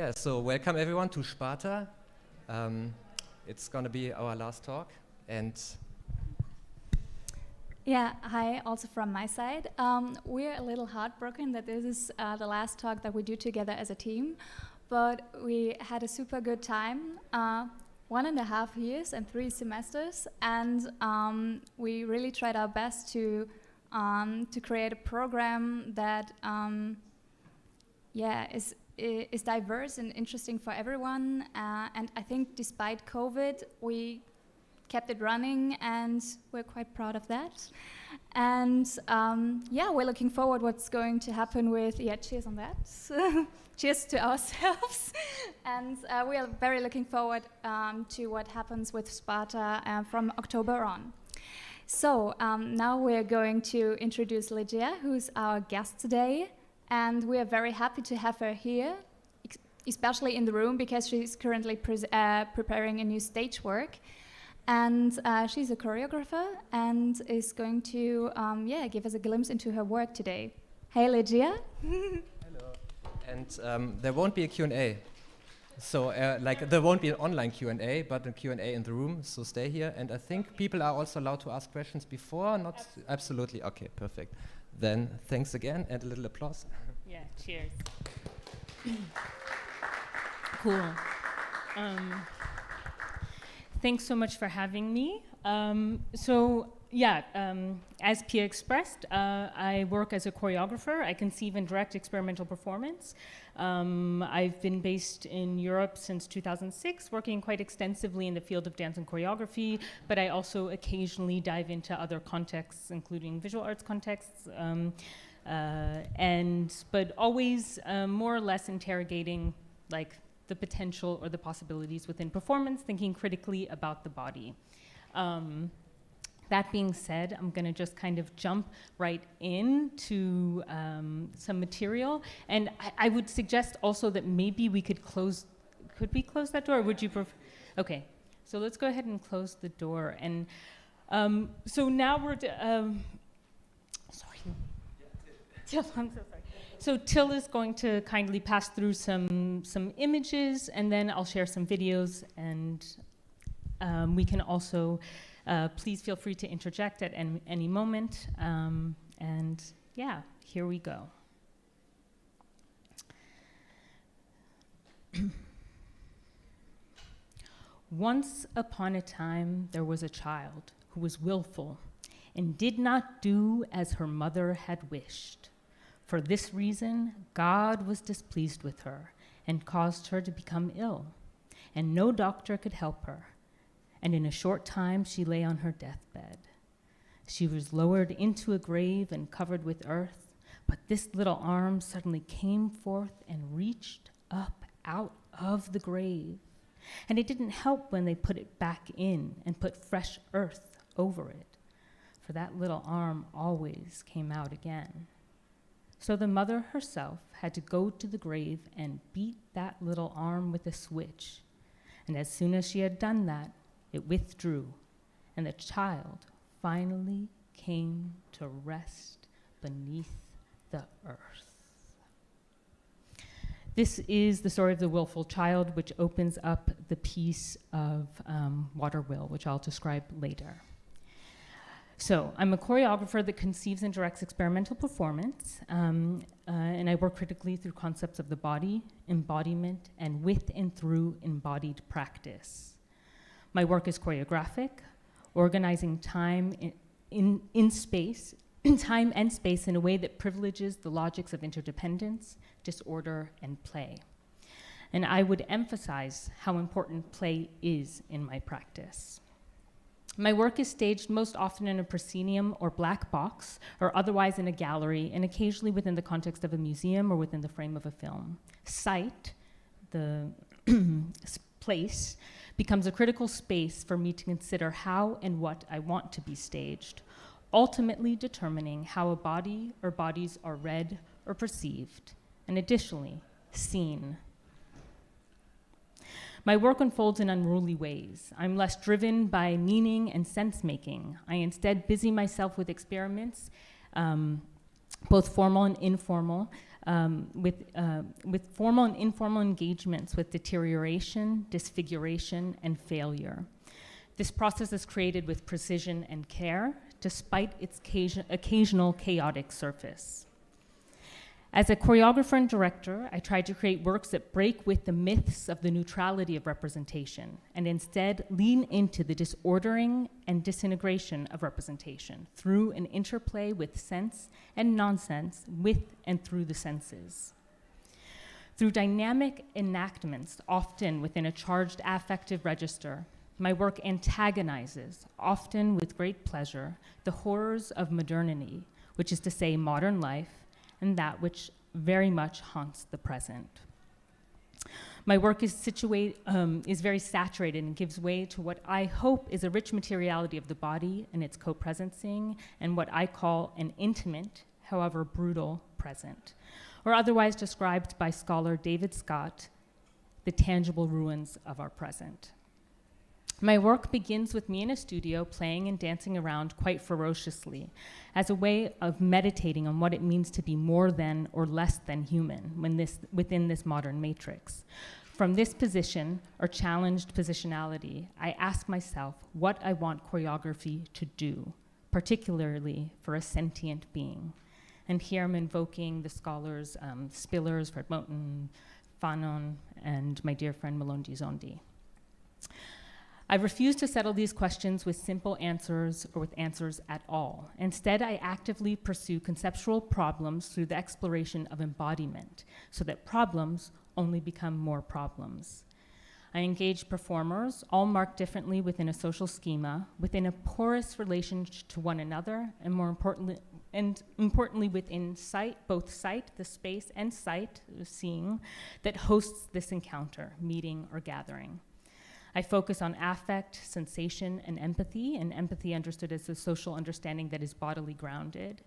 Yeah, so welcome everyone to Sparta. It's going to be our last talk. And yeah, hi, also from my side. We're a little heartbroken that this is the last talk that we do together as a team, but we had a super good time. 1.5 years and 3 semesters, and we really tried our best to create a program that is diverse and interesting for everyone. And I think despite COVID, we kept it running, and we're quite proud of that. And we're looking forward what's going to happen with, cheers on that. Cheers to ourselves. And we are very looking forward to what happens with Sparta from October on. So now we're going to introduce Ligia, who's our guest today. And we are very happy to have her here, especially in the room, because she's currently preparing a new stage work. And she's a choreographer and is going to give us a glimpse into her work today. Hey, Ligia. Hello. And there won't be a Q&A. So there won't be an online Q&A, but a Q&A in the room, so stay here. And I think people are also allowed to ask questions before, not absolutely. Okay, perfect. Then thanks again, and a little applause. Yeah, cheers. Cool. Thanks so much for having me. As Pia expressed, I work as a choreographer. I conceive and direct experimental performance. I've been based in Europe since 2006, working quite extensively in the field of dance and choreography, but I also occasionally dive into other contexts, including visual arts contexts, but always more or less interrogating the potential or the possibilities within performance, thinking critically about the body. That being said, I'm going to just kind of jump right into some material. And I would suggest also that maybe we could close that door? Or would you prefer? Okay, so let's go ahead and close the door. And so now we're, sorry. Till, I'm so sorry. So Till is going to kindly pass through some images, and then I'll share some videos, and we can also, please feel free to interject at any moment. Here we go. Once upon a time, there was a child who was willful and did not do as her mother had wished. For this reason, God was displeased with her and caused her to become ill, and no doctor could help her. And in a short time, she lay on her deathbed. She was lowered into a grave and covered with earth, but this little arm suddenly came forth and reached up out of the grave. And it didn't help when they put it back in and put fresh earth over it, for that little arm always came out again. So the mother herself had to go to the grave and beat that little arm with a switch. And as soon as she had done that, it withdrew, and the child finally came to rest beneath the earth. This is the story of the willful child, which opens up the piece of Water Will, which I'll describe later. So I'm a choreographer that conceives and directs experimental performance, and I work critically through concepts of the body, embodiment, and with and through embodied practice. My work is choreographic, organizing time in space, time and space in a way that privileges the logics of interdependence, disorder, and play. And I would emphasize how important play is in my practice. My work is staged most often in a proscenium or black box, or otherwise in a gallery, and occasionally within the context of a museum or within the frame of a film. Sight, the place, becomes a critical space for me to consider how and what I want to be staged, ultimately determining how a body or bodies are read or perceived, and additionally, seen. My work unfolds in unruly ways. I'm less driven by meaning and sense-making. I instead busy myself with experiments, both formal and informal, with formal and informal engagements with deterioration, disfiguration, and failure. This process is created with precision and care, despite its occasional chaotic surface. As a choreographer and director, I tried to create works that break with the myths of the neutrality of representation and instead lean into the disordering and disintegration of representation through an interplay with sense and nonsense with and through the senses. Through dynamic enactments, often within a charged affective register, my work antagonizes, often with great pleasure, the horrors of modernity, which is to say modern life, and that which very much haunts the present. My work is very saturated and gives way to what I hope is a rich materiality of the body and its co-presencing, and what I call an intimate, however brutal, present, or otherwise described by scholar David Scott, the tangible ruins of our present. My work begins with me in a studio playing and dancing around quite ferociously as a way of meditating on what it means to be more than or less than human within this modern matrix. From this position, or challenged positionality, I ask myself what I want choreography to do, particularly for a sentient being. And here I'm invoking the scholars Spillers, Fred Moten, Fanon, and my dear friend Malone Gizondi. I refuse to settle these questions with simple answers or with answers at all. Instead, I actively pursue conceptual problems through the exploration of embodiment, so that problems only become more problems. I engage performers, all marked differently within a social schema, within a porous relationship to one another, and more importantly within sight, both sight, the space, and sight, seeing, that hosts this encounter, meeting, or gathering. I focus on affect, sensation, and empathy understood as a social understanding that is bodily grounded.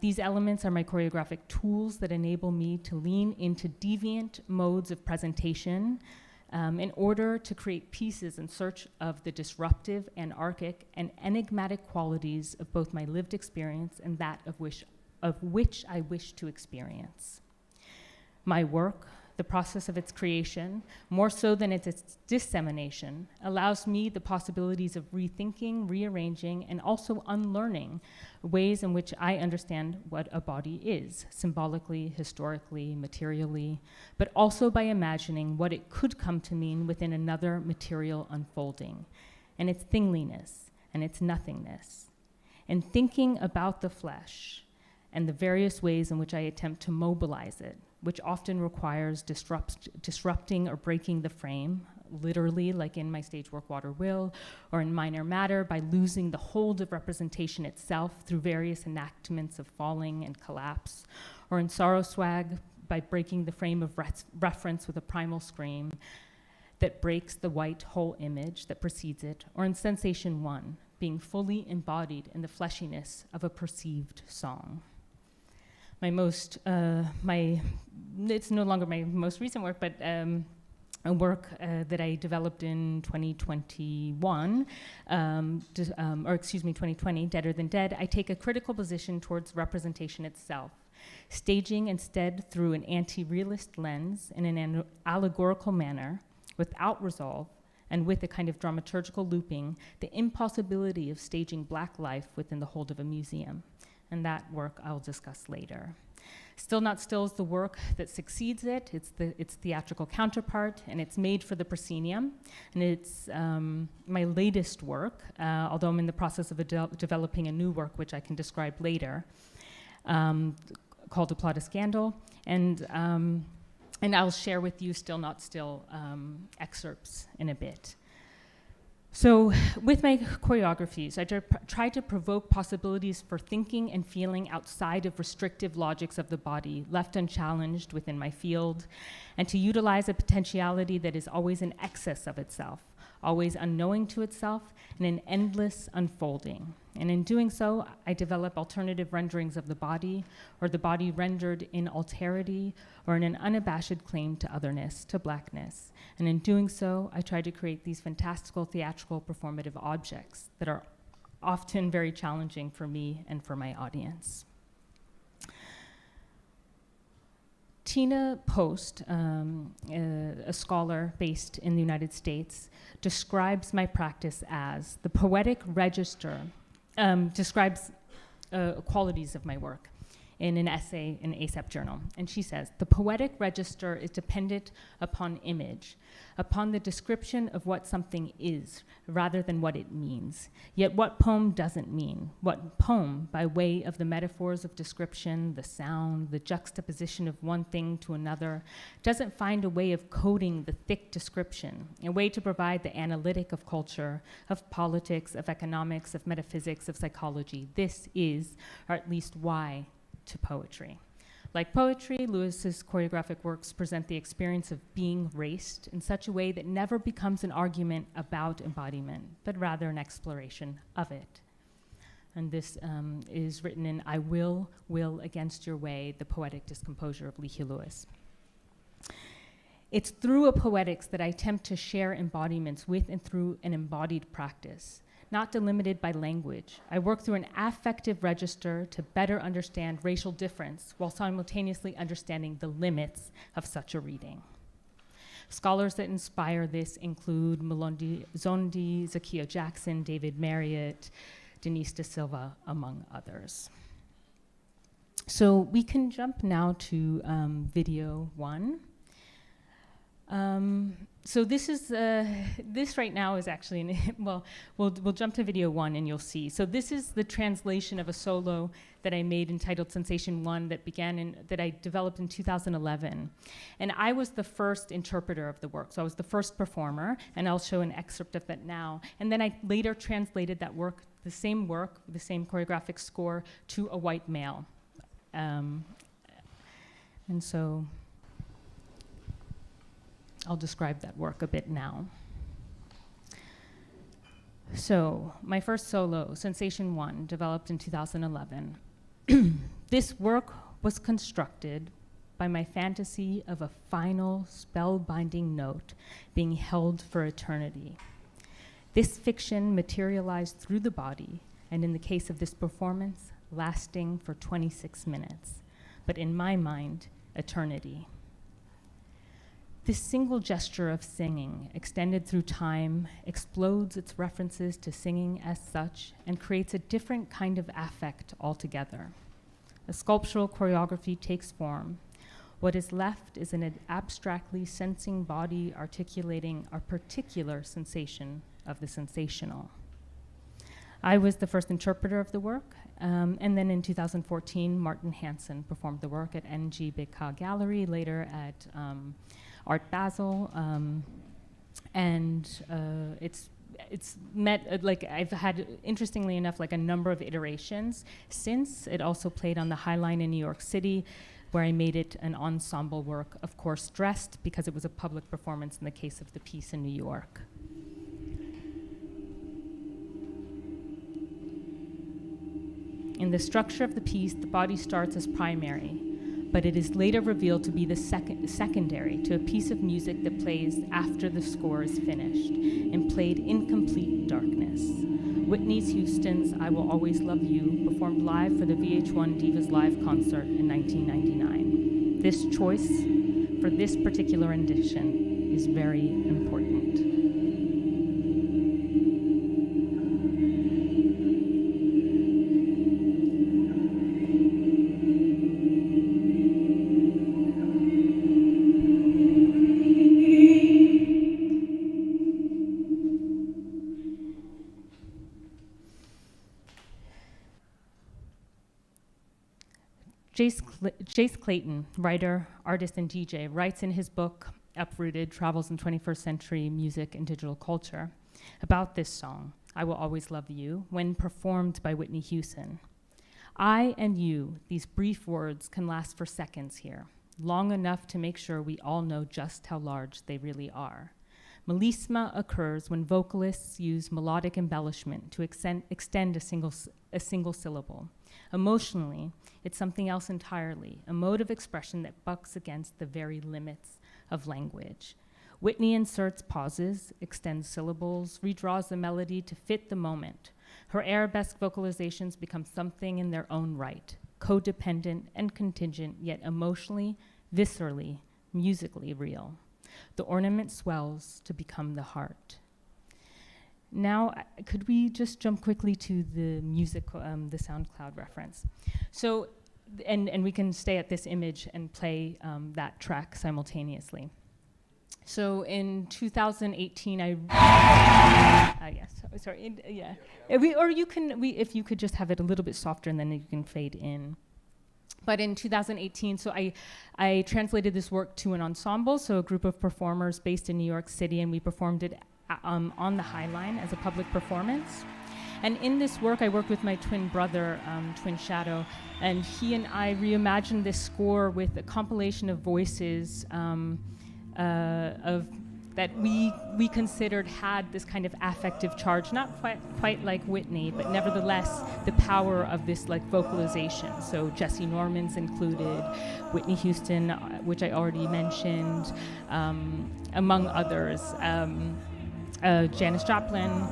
These elements are my choreographic tools that enable me to lean into deviant modes of presentation in order to create pieces in search of the disruptive, anarchic, and enigmatic qualities of both my lived experience and that of which I wish to experience. My work, the process of its creation, more so than its dissemination, allows me the possibilities of rethinking, rearranging, and also unlearning ways in which I understand what a body is, symbolically, historically, materially, but also by imagining what it could come to mean within another material unfolding, and its thingliness, and its nothingness. And thinking about the flesh, and the various ways in which I attempt to mobilize it, which often requires disrupting or breaking the frame, literally, like in my stage work Water Will, or in Minor Matter, by losing the hold of representation itself through various enactments of falling and collapse, or in Sorrow Swag, by breaking the frame of reference with a primal scream that breaks the white whole image that precedes it, or in Sensation 1, being fully embodied in the fleshiness of a perceived song. It's no longer my most recent work, but a work that I developed in 2021, 2020, Deader Than Dead. I take a critical position towards representation itself, staging instead through an anti-realist lens in an allegorical manner, without resolve, and with a kind of dramaturgical looping, the impossibility of staging Black life within the hold of a museum. And that work I'll discuss later. Still Not Still is the work that succeeds it. It's its theatrical counterpart, and it's made for the proscenium. And it's my latest work, although I'm in the process of developing a new work, which I can describe later, called Applaud a Scandal. And I'll share with you Still Not Still excerpts in a bit. So with my choreographies, I try to provoke possibilities for thinking and feeling outside of restrictive logics of the body, left unchallenged within my field, and to utilize a potentiality that is always in excess of itself, always unknowing to itself, and an endless unfolding. And in doing so, I develop alternative renderings of the body, or the body rendered in alterity, or in an unabashed claim to otherness, to Blackness. And in doing so, I try to create these fantastical, theatrical, performative objects that are often very challenging for me and for my audience. Tina Post, a scholar based in the United States, describes my practice as the poetic register, describes qualities of my work in an essay in ASAP Journal. And she says, the poetic register is dependent upon image, upon the description of what something is, rather than what it means. Yet what poem doesn't mean? What poem, by way of the metaphors of description, the sound, the juxtaposition of one thing to another, doesn't find a way of coding the thick description, a way to provide the analytic of culture, of politics, of economics, of metaphysics, of psychology. This is, or at least why, to poetry. Like poetry, Lewis's choreographic works present the experience of being raced in such a way that never becomes an argument about embodiment, but rather an exploration of it. And this is written in I Will Against Your Way, the Poetic Discomposure of Ligia Lewis. It's through a poetics that I attempt to share embodiments with and through an embodied practice, not delimited by language. I work through an affective register to better understand racial difference while simultaneously understanding the limits of such a reading. Scholars that inspire this include Malondi Zondi, Zakiya Jackson, David Marriott, Denise Da Silva, among others. So we can jump now to video 1. So this is this right now is actually we'll jump to video 1 and you'll see. So this is the translation of a solo that I made entitled Sensation 1 that I developed in 2011, and I was the first interpreter of the work. So I was the first performer, and I'll show an excerpt of that now. And then I later translated that work, the same choreographic score, to a white male, and so I'll describe that work a bit now. So, my first solo, Sensation 1, developed in 2011. This work was constructed by my fantasy of a final spellbinding note being held for eternity. This fiction materialized through the body, and in the case of this performance, lasting for 26 minutes, but in my mind, eternity. This single gesture of singing, extended through time, explodes its references to singing as such and creates a different kind of affect altogether. A sculptural choreography takes form. What is left is an abstractly sensing body articulating a particular sensation of the sensational. I was the first interpreter of the work, and then in 2014, Martin Hansen performed the work at NGBK Gallery, later at Art Basel, and it's met, I've had, interestingly enough, a number of iterations since. It also played on the High Line in New York City, where I made it an ensemble work, of course dressed, because it was a public performance in the case of the piece in New York. In the structure of the piece, the body starts as primary, but it is later revealed to be the secondary to a piece of music that plays after the score is finished and played in complete darkness. Whitney Houston's I Will Always Love You, performed live for the VH1 Divas Live concert in 1999. This choice for this particular rendition is very important. Jace Clayton, writer, artist, and DJ, writes in his book, Uprooted, Travels in 21st Century Music and Digital Culture, about this song, I Will Always Love You, when performed by Whitney Houston. I and you, these brief words can last for seconds here, long enough to make sure we all know just how large they really are. Melisma occurs when vocalists use melodic embellishment to extend a single syllable. Emotionally, it's something else entirely, a mode of expression that bucks against the very limits of language. Whitney inserts pauses, extends syllables, redraws the melody to fit the moment. Her arabesque vocalizations become something in their own right, codependent and contingent, yet emotionally viscerally, musically real. The ornament swells to become the heart. Now, could we just jump quickly to the music, the SoundCloud reference? So, and we can stay at this image and play that track simultaneously. So in 2018, if you could just have it a little bit softer and then you can fade in. But in 2018, so I translated this work to an ensemble, so a group of performers based in New York City, and we performed it on the High Line as a public performance. And in this work, I worked with my twin brother, Twin Shadow, and he and I reimagined this score with a compilation of voices that we considered had this kind of affective charge, not quite like Whitney, but nevertheless the power of this like vocalization. So Jesse Norman's included, Whitney Houston, which I already mentioned, among others, Janis Joplin,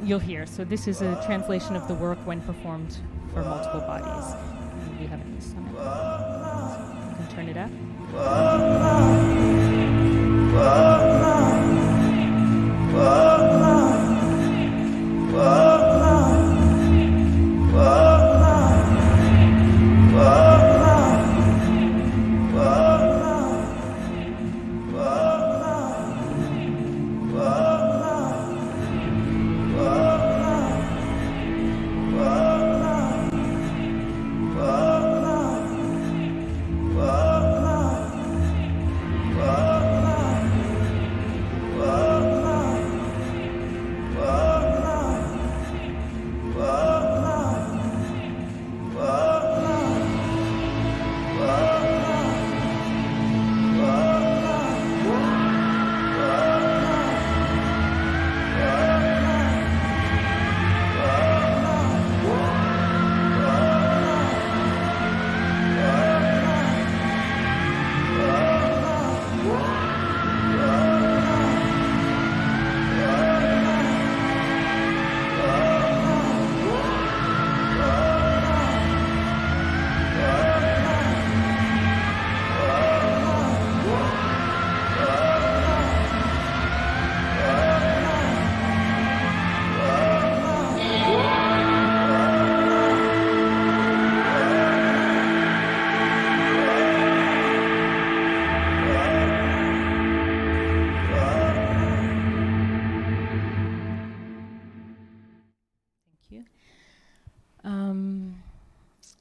you'll hear. So this is a translation of the work when performed for multiple bodies. We have it this summit. You can turn it up.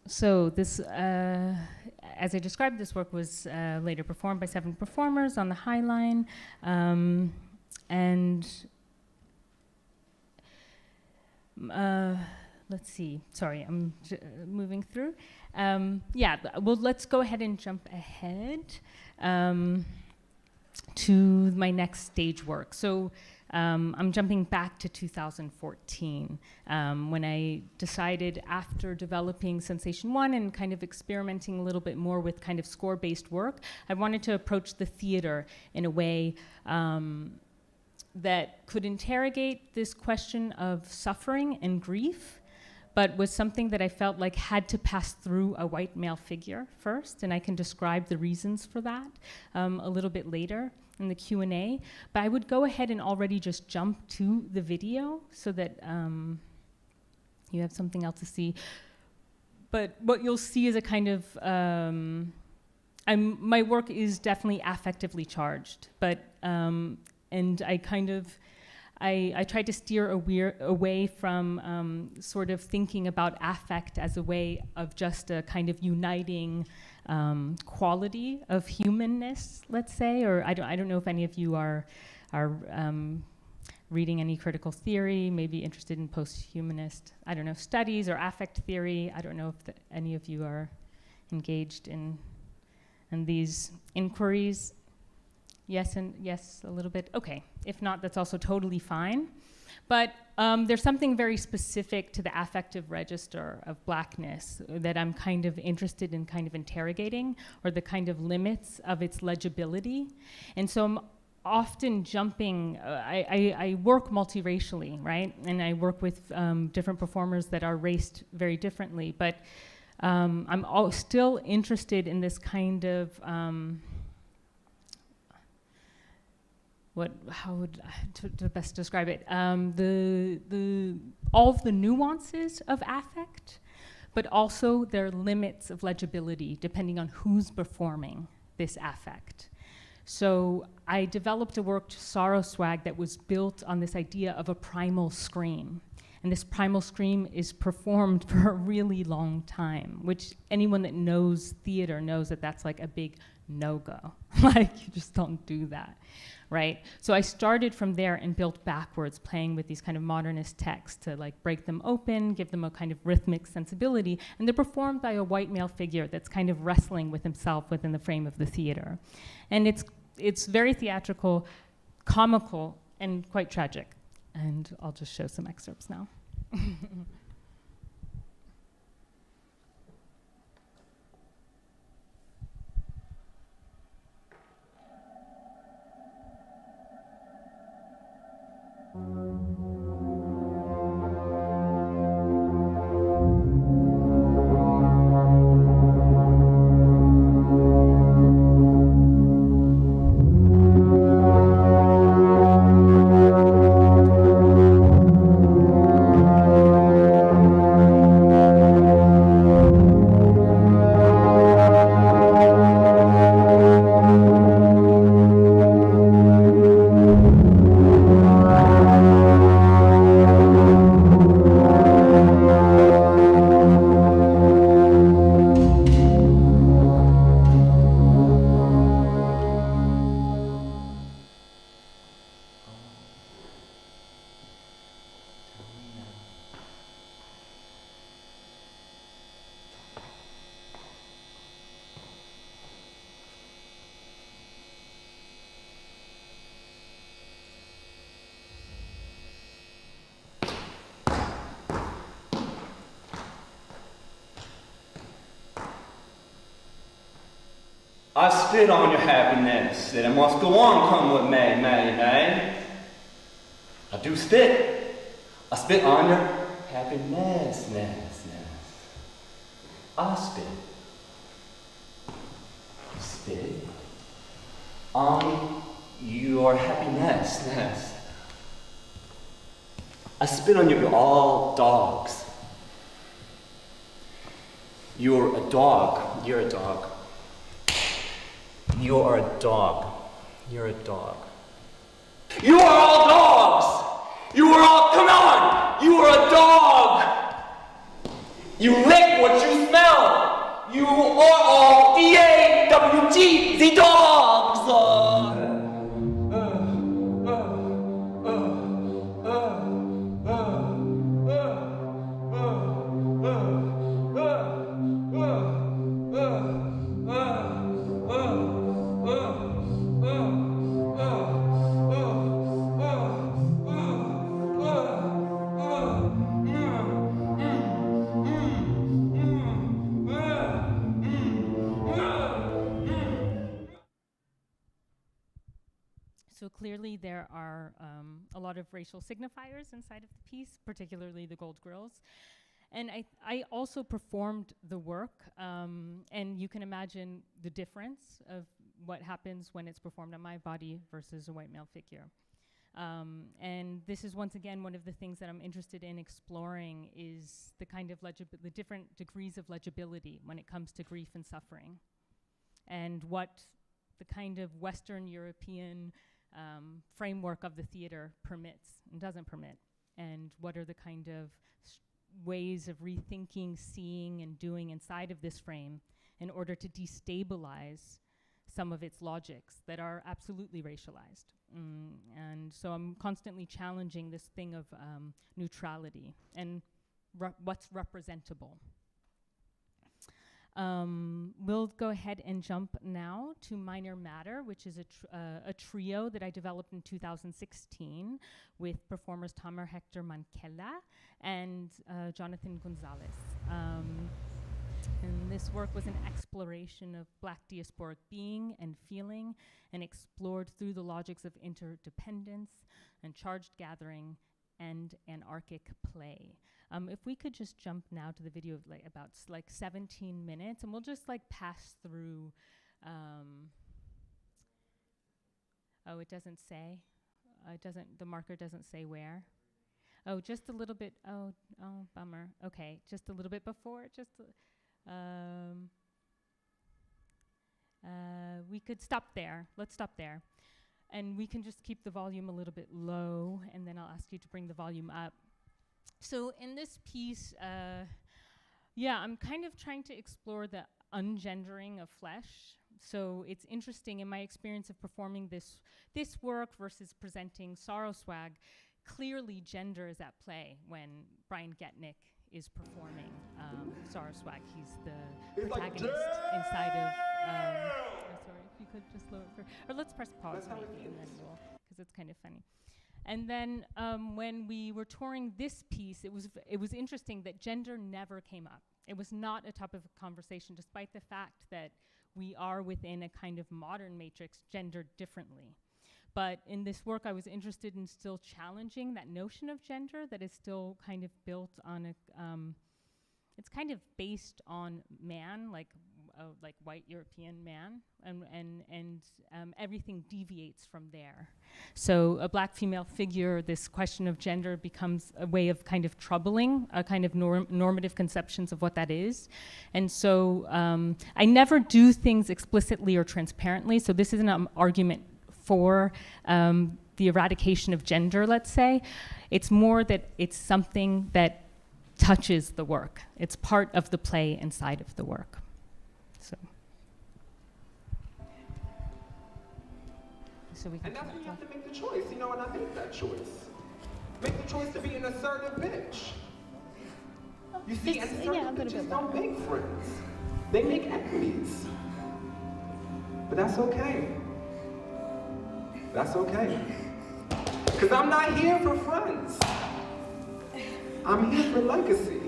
So this, as I described, this work was later performed by 7 performers on the High Line, and let's see. Sorry, I'm moving through. Yeah, well, let's go ahead and jump ahead to my next stage work. So. I'm jumping back to 2014 when I decided, after developing Sensation 1 and kind of experimenting a little bit more with kind of score-based work, I wanted to approach the theater in a way that could interrogate this question of suffering and grief, but was something that I felt like had to pass through a white male figure first, and I can describe the reasons for that a little bit later in the Q&A, but I would go ahead and already just jump to the video so that you have something else to see. But what you'll see is a kind of, my work is definitely affectively charged, but, and I kind of, I tried to steer away from sort of thinking about affect as a way of just a kind of uniting quality of humanness, let's say, or I don't know if any of you are reading any critical theory, maybe interested in post-humanist, I don't know, studies or affect theory. I don't know if any of you are engaged in these inquiries. Yes, and yes, a little bit. Okay, if not, that's also totally fine. But there's something very specific to the affective register of Blackness that I'm kind of interested in kind of interrogating, or the kind of limits of its legibility. And so I'm often jumping, I work multiracially, right? And I work with different performers that are raced very differently, but I'm still interested in this kind of to best describe it? All of the nuances of affect, but also their limits of legibility depending on who's performing this affect. So I developed a work, Sorrow Swag, that was built on this idea of a primal scream. And this primal scream is performed for a really long time, which anyone that knows theater knows that that's like a big no-go. Like, you just don't do that, right? So I started from there and built backwards, playing with these kind of modernist texts to like break them open, give them a kind of rhythmic sensibility, and they're performed by a white male figure that's kind of wrestling with himself within the frame of the theater. And it's very theatrical, comical, and quite tragic. And I'll just show some excerpts now. I spit on your happiness, that it must go on, come what may, may. I do spit. I spit on your happiness, I spit. Spit on your happiness, I spit on you, you're all dogs. You're a dog, you're a dog. You are a dog. You're a dog. You are all dogs! You are all, come on! You are a dog! You lick what you smell! You are all D-A-W-G, the dogs! So clearly there are a lot of racial signifiers inside of the piece, particularly the gold grills. And I also performed the work, and you can imagine the difference of what happens when it's performed on my body versus a white male figure. And this is once again one of the things that I'm interested in exploring is the kind of the different degrees of legibility when it comes to grief and suffering, and what the kind of Western European framework of the theater permits and doesn't permit, and what are the kind of ways of rethinking, seeing, and doing inside of this frame in order to destabilize some of its logics that are absolutely racialized. And so I'm constantly challenging this thing of neutrality and what's representable. We'll go ahead and jump now to Minor Matter, which is a trio that I developed in 2016 with performers Tamer Hector Mankella and Jonathan Gonzalez. And this work was an exploration of Black diasporic being and feeling, and explored through the logics of interdependence and charged gathering and anarchic play. If we could just jump now to the video of about 17 minutes, and we'll just pass through. Oh, it doesn't say. The marker doesn't say where. Oh, just a little bit. Oh, bummer. Okay, just a little bit before. We could stop there. Let's stop there. And we can just keep the volume a little bit low, and then I'll ask you to bring the volume up. So in this piece, I'm kind of trying to explore the ungendering of flesh. So it's interesting in my experience of performing this work versus presenting Sorrow Swag. Clearly, gender is at play when Brian Getnick is performing Sorrow Swag. He's the protagonist inside of. Sorry, if you could just lower it or let's press pause maybe, and then because it's kind of funny. And then when we were touring this piece, it was interesting that gender never came up. It was not a topic of conversation, despite the fact that we are within a kind of modern matrix, gendered differently. But in this work, I was interested in still challenging that notion of gender that is still kind of built on it's kind of based on man, like white European man, and everything deviates from there. So a black female figure, this question of gender becomes a way of kind of troubling a kind of normative conceptions of what that is. And so I never do things explicitly or transparently, so this isn't an argument for the eradication of gender, let's say. It's more that it's something that touches the work. It's part of the play inside of the work. So we can and that's when you have to make the choice, and I made that choice. Make the choice to be an assertive bitch. You see, and assertive bitches don't make friends. They make enemies. But that's okay. That's okay. Because I'm not here for friends. I'm here for legacy.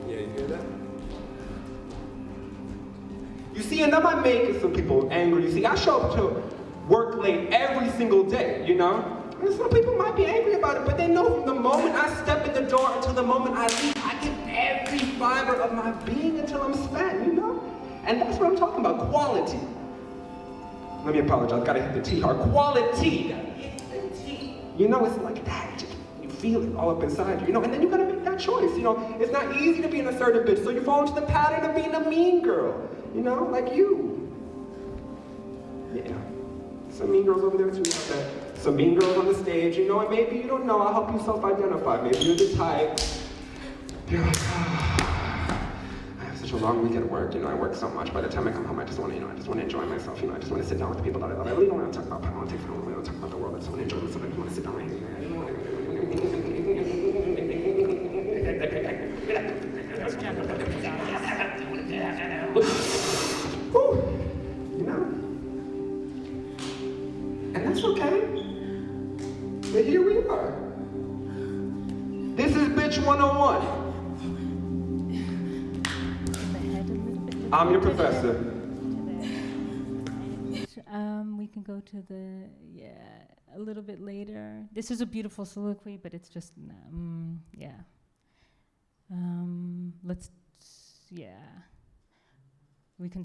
Yeah, you hear that? You see, and that might make some people angry. You see, I show up to work late every single day, And some people might be angry about it, but they know from the moment I step in the door until the moment I leave, I give every fiber of my being until I'm spent, And that's what I'm talking about, quality. Let me apologize, gotta hit the T hard. Quality, gotta hit the T. It's like that, you feel it all up inside you, And then you gotta make that choice, It's not easy to be an assertive bitch, so you fall into the pattern of being a mean girl, like you. Yeah, some mean girls over there too, some mean girls on the stage, and maybe you don't know, I'll help you self-identify. Maybe you're the type, you're like, I have such a long week at work, I work so much. By the time I come home, I just want to enjoy myself, I just want to sit down with the people that I love. I really don't want to talk about politics, I don't really want to talk about the world, I just want to enjoy myself, I just want to sit down right here. And that's okay. But here we are. This is Bitch 101. I'm your professor. We can go to a little bit later. This is a beautiful soliloquy, but it's just, we can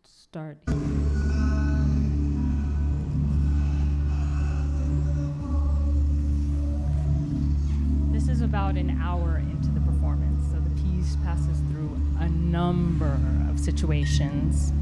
start here. This is about an hour into the performance, so the piece passes through a number of situations.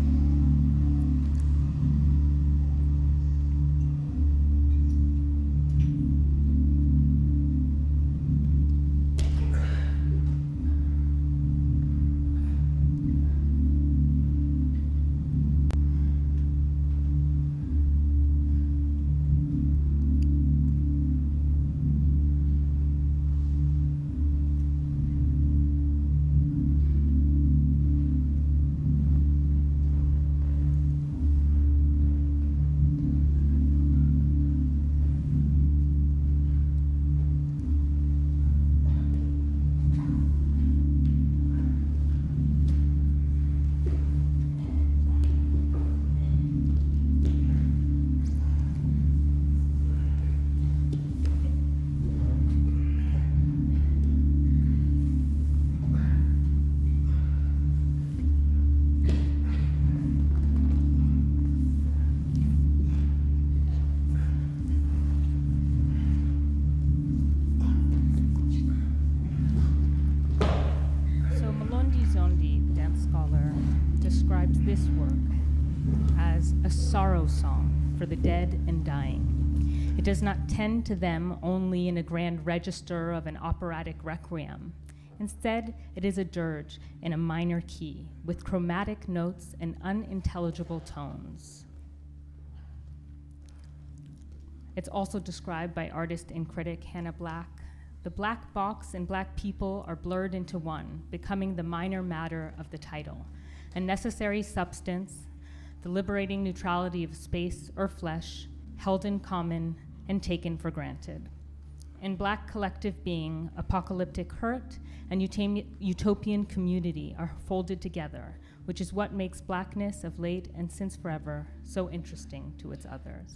as a sorrow song for the dead and dying. It does not tend to them only in a grand register of an operatic requiem. Instead, it is a dirge in a minor key with chromatic notes and unintelligible tones. It's also described by artist and critic Hannah Black. The black box and black people are blurred into one, becoming the minor matter of the title, a necessary substance, the liberating neutrality of space or flesh, held in common and taken for granted. In black collective being, apocalyptic hurt and utopian community are folded together, which is what makes blackness of late and since forever so interesting to its others.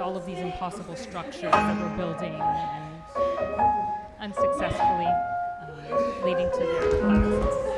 all of these impossible structures that we're building and unsuccessfully leading to their collapses.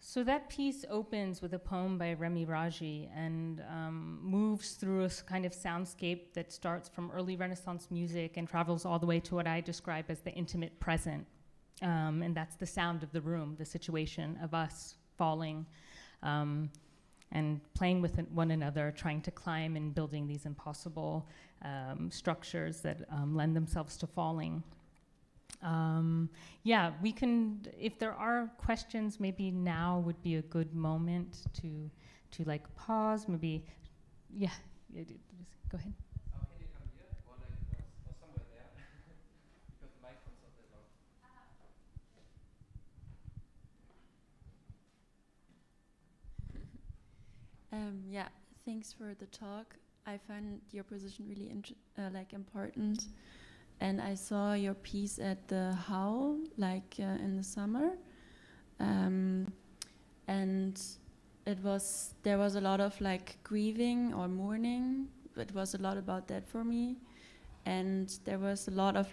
So that piece opens with a poem by Remy Raji and moves through a kind of soundscape that starts from early Renaissance music and travels all the way to what I describe as the intimate present. And that's the sound of the room, the situation of us falling and playing with one another, trying to climb and building these impossible structures that lend themselves to falling. Yeah, we can, if there are questions, maybe now would be a good moment to like pause, maybe, yeah, go ahead. Can you come here or somewhere there? Because the microphone's not that long. Yeah, thanks for the talk. I find your position really important. And I saw your piece at the How, in the summer, and there was a lot of grieving or mourning. It was a lot about that for me, and there was a lot of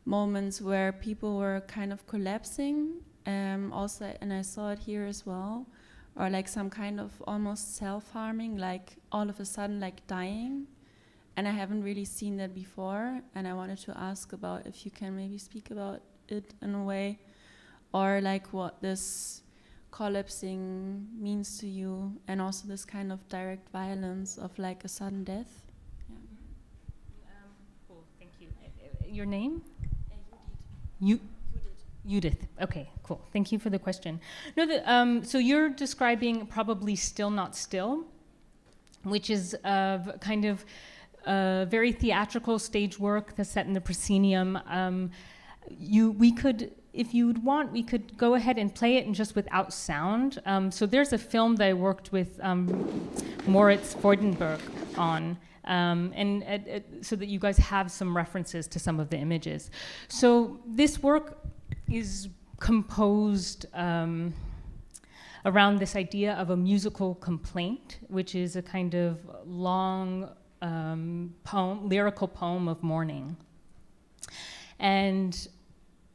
moments where people were kind of collapsing. Also, and I saw it here as well, or some kind of almost self-harming, all of a sudden dying. And I haven't really seen that before, and I wanted to ask about if you can maybe speak about it in a way, or what this collapsing means to you, and also this kind of direct violence of a sudden death. Yeah. Cool, thank you. Your name? Judith. Okay, cool. Thank you for the question. No, so you're describing probably Still Not Still, which is kind of very theatrical stage work that's set in the proscenium. We could, if you would want, we could go ahead and play it and just without sound. So there's a film that I worked with Moritz Freudenberg on, so that you guys have some references to some of the images. So this work is composed around this idea of a musical complaint, which is a kind of long lyrical poem of mourning. And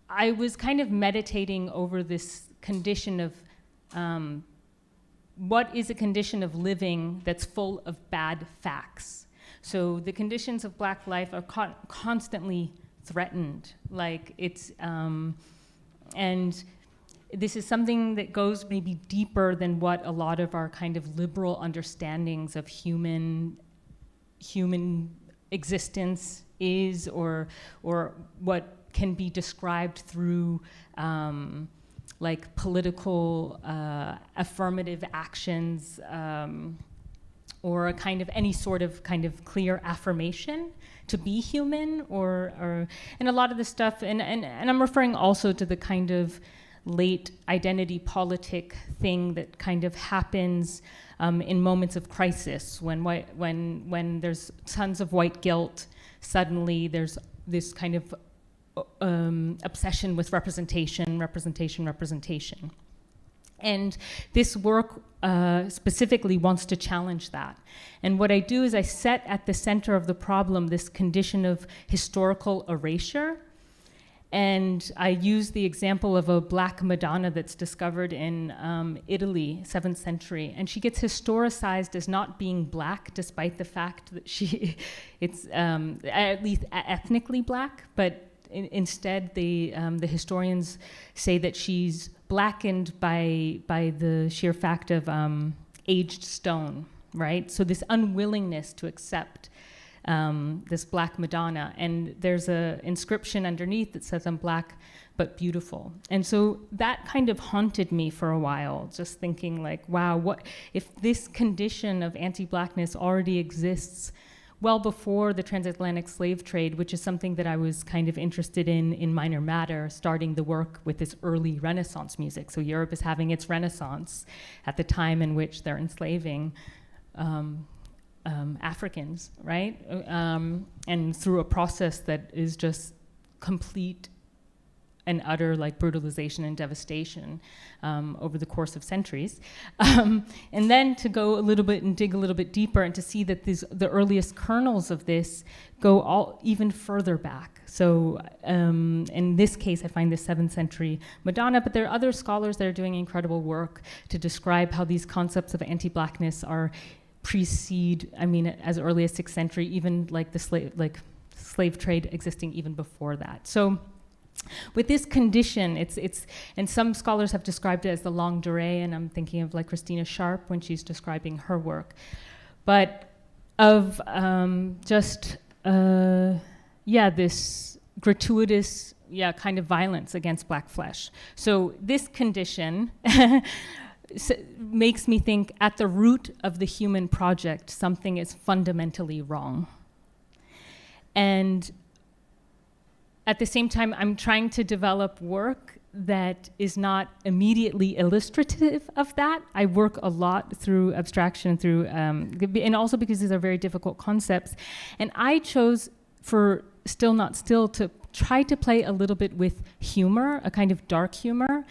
I was kind of meditating over this condition of what is a condition of living that's full of bad facts. So the conditions of Black life are constantly threatened. And this is something that goes maybe deeper than what a lot of our kind of liberal understandings of human existence is, or what can be described through political affirmative actions, or a kind of any sort of kind of clear affirmation to be human, or and a lot of the stuff, and I'm referring also to the kind of late identity politic thing that kind of happens in moments of crisis, when there's tons of white guilt, suddenly there's this kind of obsession with representation. And this work specifically wants to challenge that. And what I do is I set at the center of the problem this condition of historical erasure. And I use the example of a black Madonna that's discovered in Italy, 7th century. And she gets historicized as not being black, despite the fact that it's at least ethnically black. But instead, the historians say that she's blackened by the sheer fact of aged stone, right? So this unwillingness to accept this black Madonna, and there's an inscription underneath that says, "I'm black but beautiful." And so that kind of haunted me for a while, just thinking like, wow, what if this condition of anti-blackness already exists well before the transatlantic slave trade, which is something that I was kind of interested in Minor Matter, starting the work with this early Renaissance music. So Europe is having its Renaissance at the time in which they're enslaving Africans, right? And through a process that is just complete and utter like brutalization and devastation over the course of centuries. And then to go a little bit and dig a little bit deeper and to see that the earliest kernels of this go even further back. So in this case, I find the 7th century Madonna, but there are other scholars that are doing incredible work to describe how these concepts of anti-blackness are precede, I mean, as early as 6th century, even like the slave trade existing even before that. So with this condition, it's and some scholars have described it as the longue durée, and I'm thinking of like Christina Sharp when she's describing her work, but of this gratuitous kind of violence against black flesh. So this condition makes me think at the root of the human project, something is fundamentally wrong. And at the same time, I'm trying to develop work that is not immediately illustrative of that. I work a lot through abstraction, and also because these are very difficult concepts. And I chose for Still Not Still to try to play a little bit with humor, a kind of dark humor,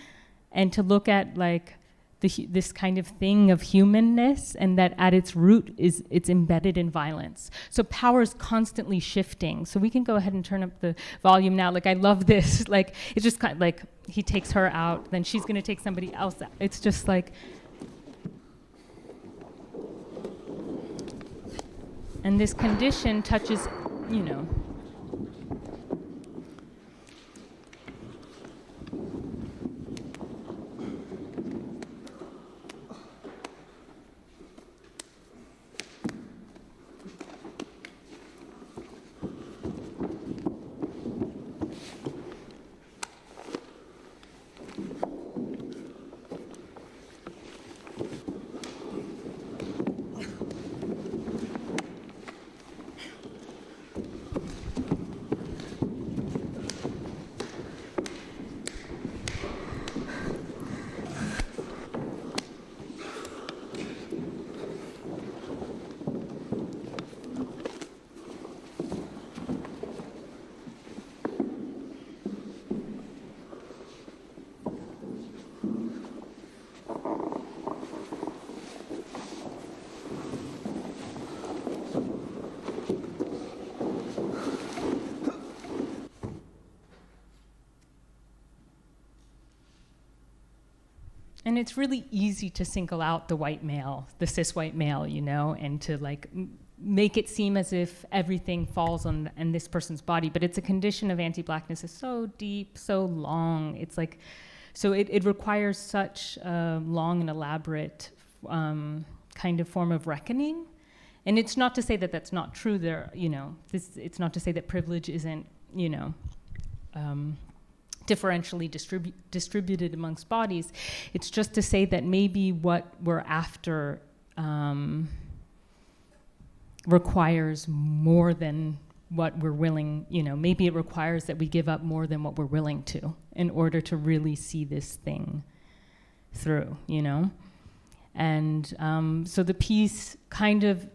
and to look at like this kind of thing of humanness, and that at its root it's embedded in violence. So power is constantly shifting. So we can go ahead and turn up the volume now. Like I love this. Like it's just kind of like he takes her out, then she's gonna take somebody else out. It's just like, and this condition touches, you know. And it's really easy to single out the white male, the cis white male, you know, and to like make it seem as if everything falls on this person's body. But it's a condition of anti-blackness is so deep, so long. It's like, so it requires such a long and elaborate kind of form of reckoning. And it's not to say that that's not true. There, you know, it's not to say that privilege isn't, you know, differentially distributed amongst bodies. It's just to say that maybe what we're after requires more than what we're willing, you know, maybe it requires that we give up more than what we're willing to in order to really see this thing through, you know? And so the piece kind of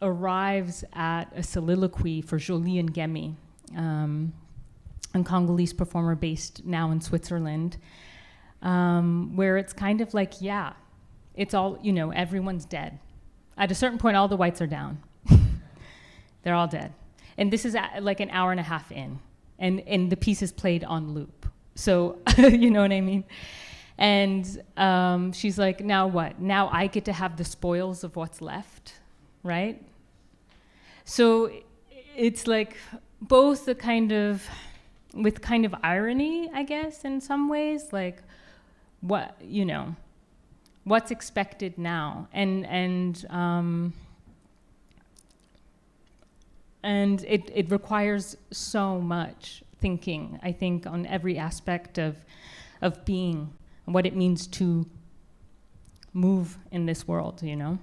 arrives at a soliloquy for Jolie and Gemi. and Congolese performer based now in Switzerland, where it's kind of like, yeah, it's all, you know, everyone's dead. At a certain point, all the whites are down. They're all dead. And this is like an hour and a half in, and the piece is played on loop. So, you know what I mean? And she's like, now what? Now I get to have the spoils of what's left, right? So it's like both a kind of, with kind of irony, I guess, in some ways, like what, you know, what's expected now, and it requires so much thinking, I think, on every aspect of being, and what it means to move in this world, you know,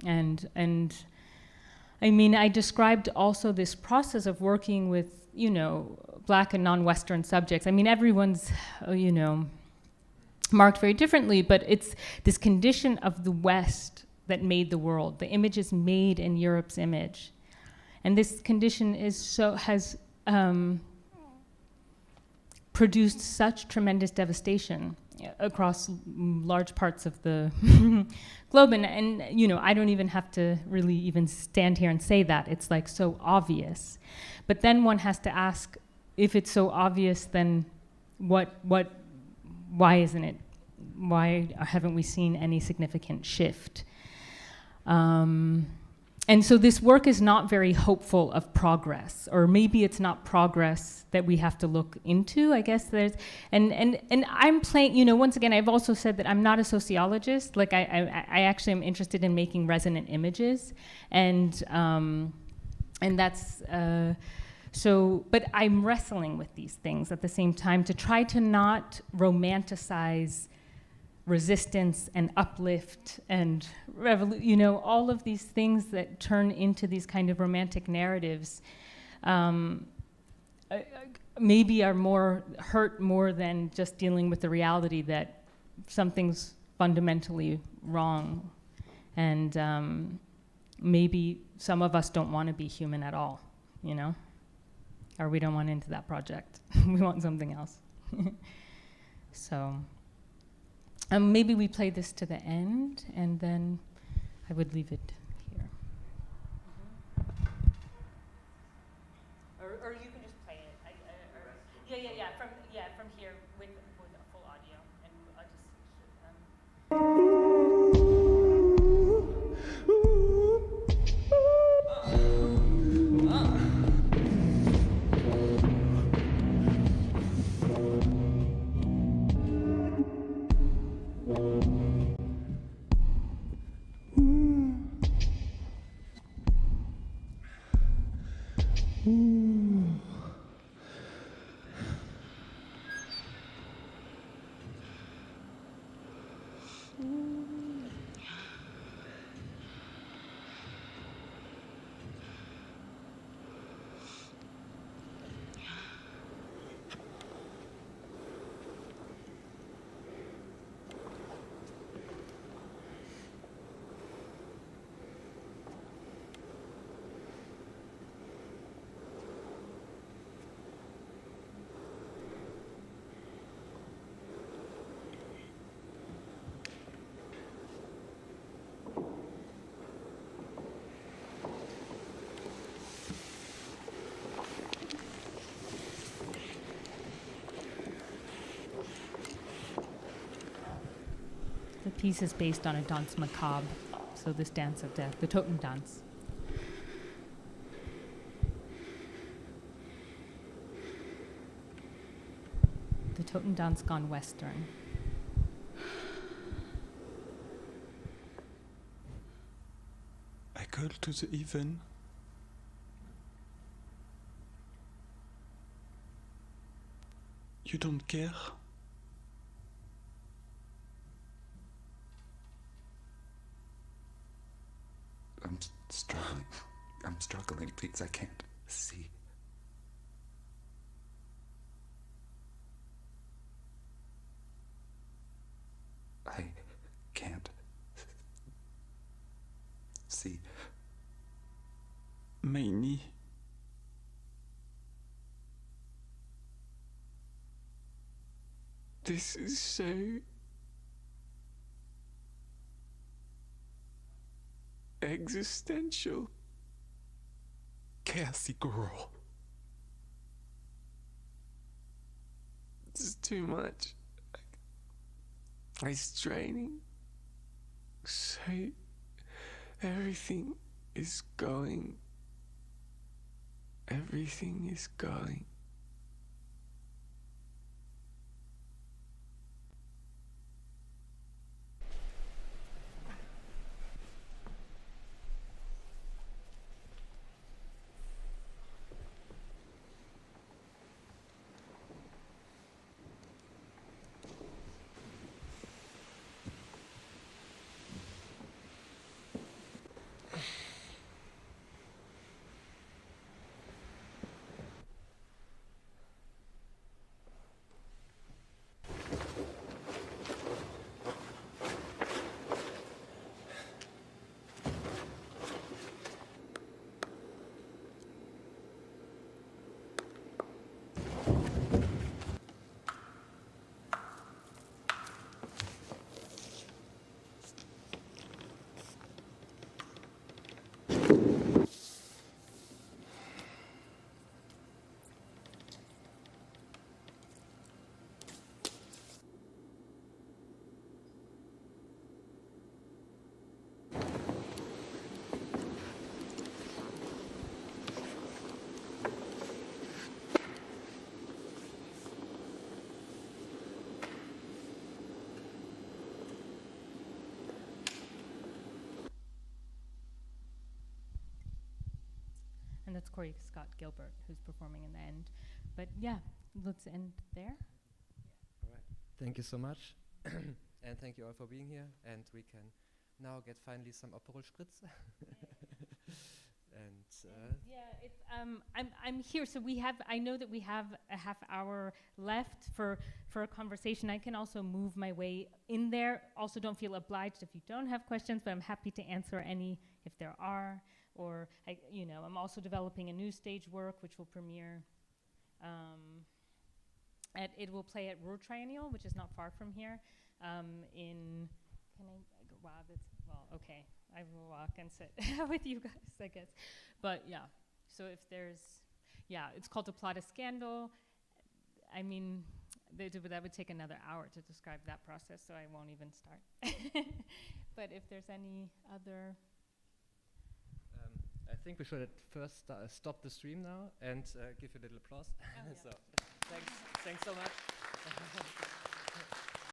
and I mean, I described also this process of working with, you know, Black and non-Western subjects. I mean, everyone's, you know, marked very differently, but it's this condition of the West that made the world. The image is made in Europe's image. And this condition has produced such tremendous devastation across large parts of the globe. And, you know, I don't even have to really even stand here and say that. It's like so obvious. But then one has to ask, if it's so obvious, then why isn't it? Why haven't we seen any significant shift? And so this work is not very hopeful of progress, or maybe it's not progress that we have to look into. I guess there's, and I'm playing, you know, once again, I've also said that I'm not a sociologist. Like I actually am interested in making resonant images, and that's, so, but I'm wrestling with these things at the same time to try to not romanticize resistance and uplift and you know, all of these things that turn into these kind of romantic narratives maybe are hurt more than just dealing with the reality that something's fundamentally wrong, and maybe some of us don't want to be human at all, you know, or we don't want into that project. We want something else. So maybe we play this to the end, and then I would leave it here. Or you can just play it. From here with a full audio, and I'll The piece is based on a danse macabre, so this dance of death, the Toten dance. The Toten dance gone Western. I call to the even. You don't care? I'm struggling, please, I can't see. I can't see. My knee. This is so existential. Cassie girl. This is too much. It's draining. So everything is going. Everything is going. And that's Corey Scott Gilbert who's performing in the end. But yeah, let's end there. All right. Thank you so much. And thank you all for being here. And we can now get finally some Aperol Spritz. And yeah, it's I'm here. So we have. I know that we have a half hour left for a conversation. I can also move my way in there. Also, don't feel obliged if you don't have questions, but I'm happy to answer any if there are. Or I'm also developing a new stage work which will premiere. It will play at Ruhr Triennial, which is not far from here. Okay. I will walk and sit with you guys, I guess. But yeah, so if there's, it's called The Plot of Scandal. I mean, that would take another hour to describe that process, so I won't even start. But if there's any other... I think we should at first stop the stream now and give you a little applause. Oh, yeah. So, thanks so much.